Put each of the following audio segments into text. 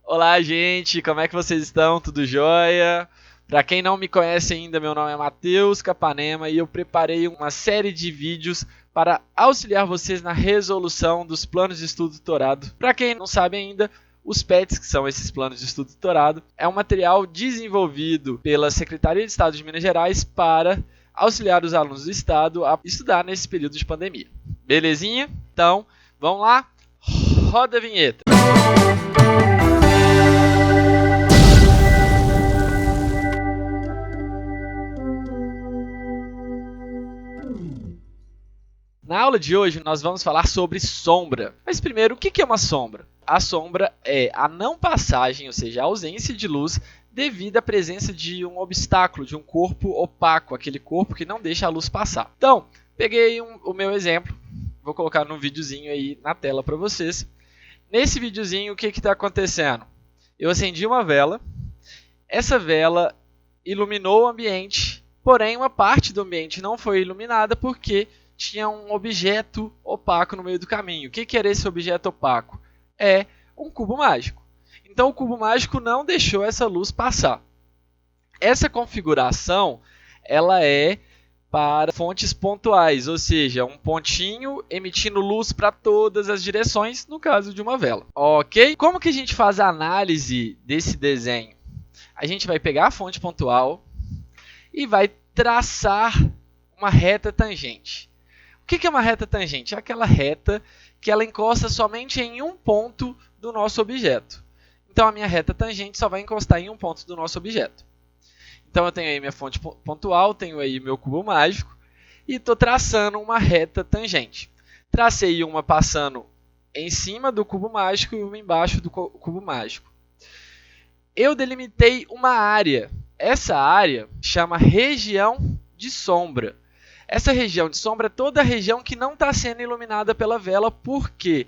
Olá, gente, como é que vocês estão? Tudo jóia? Para quem não me conhece ainda, meu nome é Matheus Capanema e eu preparei uma série de vídeos para auxiliar vocês na resolução dos planos de estudo doutorado. Para quem não sabe ainda, os PETs, que são esses planos de estudo doutorado, é um material desenvolvido pela Secretaria de Estado de Minas Gerais para auxiliar os alunos do estado a estudar nesse período de pandemia. Belezinha? Então, vamos lá? Roda a vinheta! Na aula de hoje, nós vamos falar sobre sombra. Mas primeiro, o que é uma sombra? A sombra é a não passagem, ou seja, a ausência de luz devido à presença de um obstáculo, de um corpo opaco, aquele corpo que não deixa a luz passar. Então, peguei o meu exemplo, vou colocar no videozinho aí na tela para vocês. Nesse videozinho, o que está acontecendo? Eu acendi uma vela, essa vela iluminou o ambiente, porém uma parte do ambiente não foi iluminada porque tinha um objeto opaco no meio do caminho. O que era esse objeto opaco? É um cubo mágico. Então o cubo mágico não deixou essa luz passar. Essa configuração ela é para fontes pontuais, ou seja, um pontinho emitindo luz para todas as direções, no caso de uma vela. Ok? Como que a gente faz a análise desse desenho? A gente vai pegar a fonte pontual e vai traçar uma reta tangente. O que é uma reta tangente? É aquela reta que ela encosta somente em um ponto do nosso objeto. Então, a minha reta tangente só vai encostar em um ponto do nosso objeto. Então, eu tenho aí minha fonte pontual, tenho aí meu cubo mágico e estou traçando uma reta tangente. Tracei uma passando em cima do cubo mágico e uma embaixo do cubo mágico. Eu delimitei uma área. Essa área chama região de sombra. Essa região de sombra é toda a região que não está sendo iluminada pela vela. Por quê?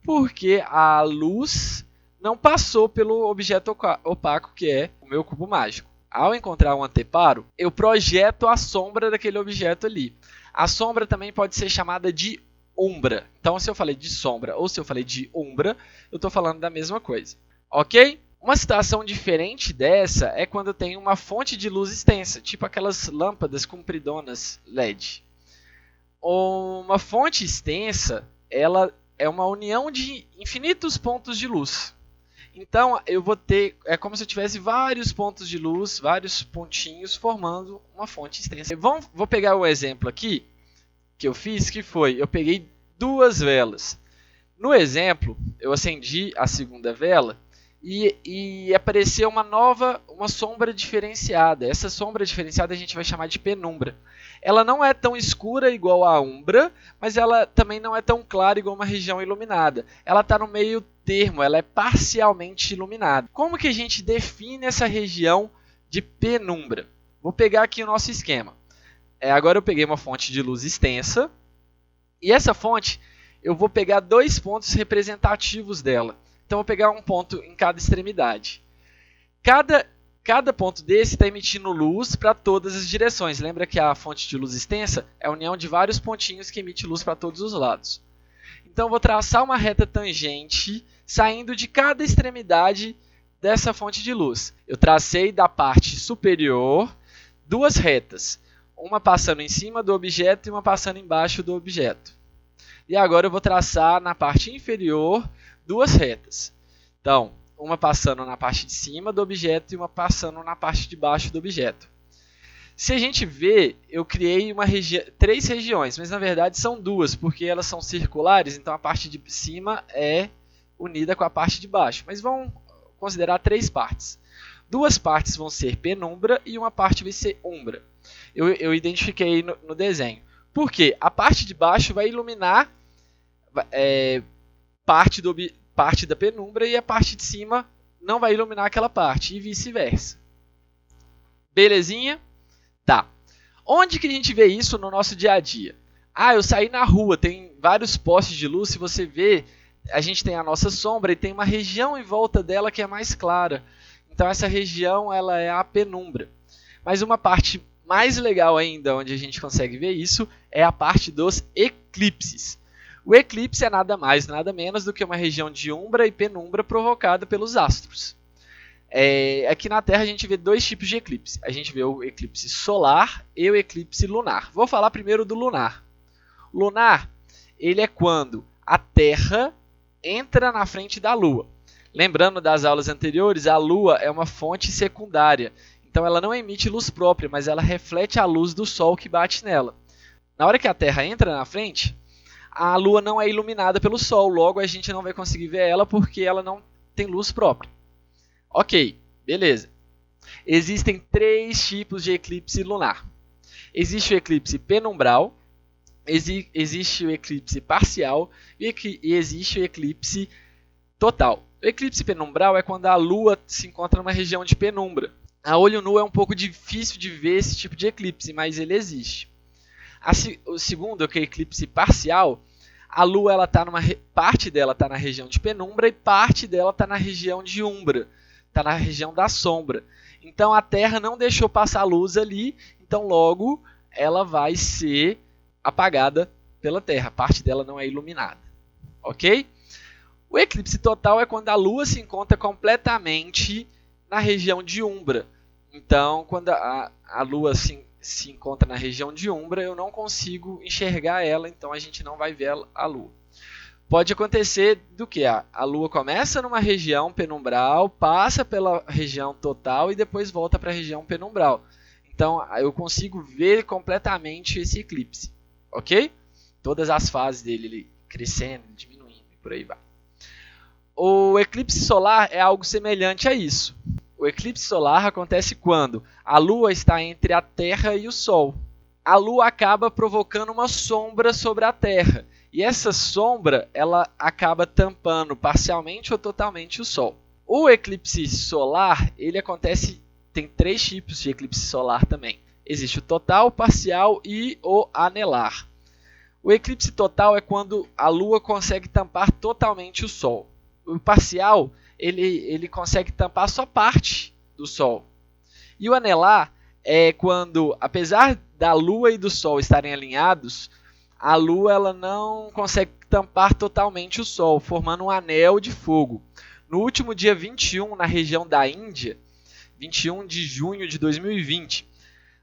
Porque a luz não passou pelo objeto opaco que é o meu cubo mágico. Ao encontrar um anteparo, eu projeto a sombra daquele objeto ali. A sombra também pode ser chamada de umbra. Então, se eu falei de sombra ou se eu falei de umbra, eu estou falando da mesma coisa. Ok? Uma situação diferente dessa é quando eu tenho uma fonte de luz extensa, tipo aquelas lâmpadas compridonas LED. Uma fonte extensa, ela é uma união de infinitos pontos de luz. Então, eu vou ter, é como se eu tivesse vários pontos de luz, vários pontinhos formando uma fonte extensa. Vou pegar um exemplo aqui que eu fiz, que foi, eu peguei duas velas. No exemplo, eu acendi a segunda vela e apareceu uma sombra diferenciada. Essa sombra diferenciada a gente vai chamar de penumbra. Ela não é tão escura igual a umbra, mas ela também não é tão clara igual uma região iluminada. Ela está no meio termo, ela é parcialmente iluminada. Como que a gente define essa região de penumbra? Vou pegar aqui o nosso esquema. Agora eu peguei uma fonte de luz extensa e essa fonte eu vou pegar dois pontos representativos dela. Então, eu vou pegar um ponto em cada extremidade. Cada ponto desse está emitindo luz para todas as direções. Lembra que a fonte de luz extensa é a união de vários pontinhos que emite luz para todos os lados. Então, eu vou traçar uma reta tangente saindo de cada extremidade dessa fonte de luz. Eu tracei da parte superior duas retas. Uma passando em cima do objeto e uma passando embaixo do objeto. E agora eu vou traçar na parte inferior duas retas. Então, uma passando na parte de cima do objeto e uma passando na parte de baixo do objeto. Se a gente vê, eu criei três regiões, mas na verdade são duas, porque elas são circulares, então a parte de cima é unida com a parte de baixo. Mas vamos considerar três partes. Duas partes vão ser penumbra e uma parte vai ser umbra. Eu identifiquei no desenho. Por quê? A parte de baixo vai iluminar parte da penumbra e a parte de cima não vai iluminar aquela parte e vice-versa. Belezinha? Tá. Onde que a gente vê isso no nosso dia a dia? Eu saí na rua, tem vários postes de luz, se você vê, a gente tem a nossa sombra e tem uma região em volta dela que é mais clara. Então essa região ela é a penumbra. Mas uma parte mais legal ainda, onde a gente consegue ver isso, é a parte dos eclipses. O eclipse é nada mais, nada menos do que uma região de umbra e penumbra provocada pelos astros. Aqui na Terra a gente vê dois tipos de eclipse. A gente vê o eclipse solar e o eclipse lunar. Vou falar primeiro do lunar. Lunar, ele é quando a Terra entra na frente da Lua. Lembrando das aulas anteriores, a Lua é uma fonte secundária. Então ela não emite luz própria, mas ela reflete a luz do Sol que bate nela. Na hora que a Terra entra na frente, a Lua não é iluminada pelo Sol, logo a gente não vai conseguir ver ela porque ela não tem luz própria. Ok, beleza. Existem três tipos de eclipse lunar. Existe o eclipse penumbral, existe o eclipse parcial e existe o eclipse total. O eclipse penumbral é quando a Lua se encontra numa região de penumbra. A olho nu é um pouco difícil de ver esse tipo de eclipse, mas ele existe. O segundo, que é o eclipse parcial, a Lua parte dela está na região de penumbra e parte dela está na região de umbra, está na região da sombra. Então a Terra não deixou passar a luz ali, então logo ela vai ser apagada pela Terra, parte dela não é iluminada. Ok? O eclipse total é quando a Lua se encontra completamente na região de umbra. Então, quando a Lua se encontra na região de umbra, eu não consigo enxergar ela, então a gente não vai ver a Lua. Pode acontecer do que? A Lua começa numa região penumbral, passa pela região total e depois volta para a região penumbral. Então eu consigo ver completamente esse eclipse, ok? Todas as fases dele, ele crescendo, diminuindo e por aí vai. O eclipse solar é algo semelhante a isso. O eclipse solar acontece quando a Lua está entre a Terra e o Sol. A Lua acaba provocando uma sombra sobre a Terra. E essa sombra ela acaba tampando parcialmente ou totalmente o Sol. O eclipse solar, ele acontece, tem três tipos de eclipse solar também. Existe o total, parcial e o anelar. O eclipse total é quando a Lua consegue tampar totalmente o Sol. O parcial, ele consegue tampar só parte do Sol. E o anelar é quando, apesar da Lua e do Sol estarem alinhados, a Lua ela não consegue tampar totalmente o Sol, formando um anel de fogo. No último dia 21, na região da Índia, 21 de junho de 2020,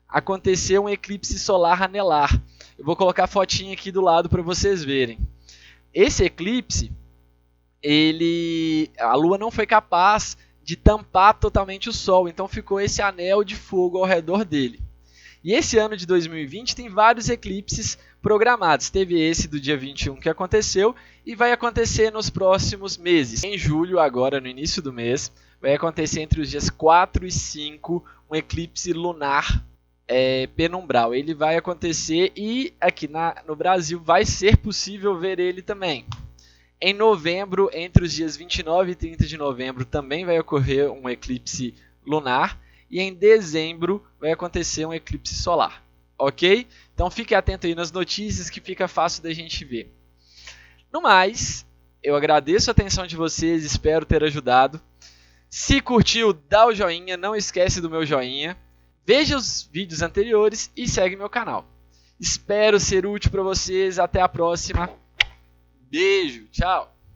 aconteceu um eclipse solar anelar. Eu vou colocar a fotinha aqui do lado para vocês verem. Esse eclipse, a Lua não foi capaz de tampar totalmente o Sol, então ficou esse anel de fogo ao redor dele. E esse ano de 2020 tem vários eclipses programados. Teve esse do dia 21 que aconteceu e vai acontecer nos próximos meses. Em julho, agora no início do mês, vai acontecer entre os dias 4 e 5 um eclipse lunar penumbral. Ele vai acontecer e aqui no Brasil vai ser possível ver ele também. Em novembro, entre os dias 29 e 30 de novembro, também vai ocorrer um eclipse lunar. E em dezembro vai acontecer um eclipse solar. Ok? Então fique atento aí nas notícias que fica fácil da gente ver. No mais, eu agradeço a atenção de vocês, espero ter ajudado. Se curtiu, dá o joinha, não esquece do meu joinha. Veja os vídeos anteriores e segue meu canal. Espero ser útil para vocês. Até a próxima. Beijo, tchau.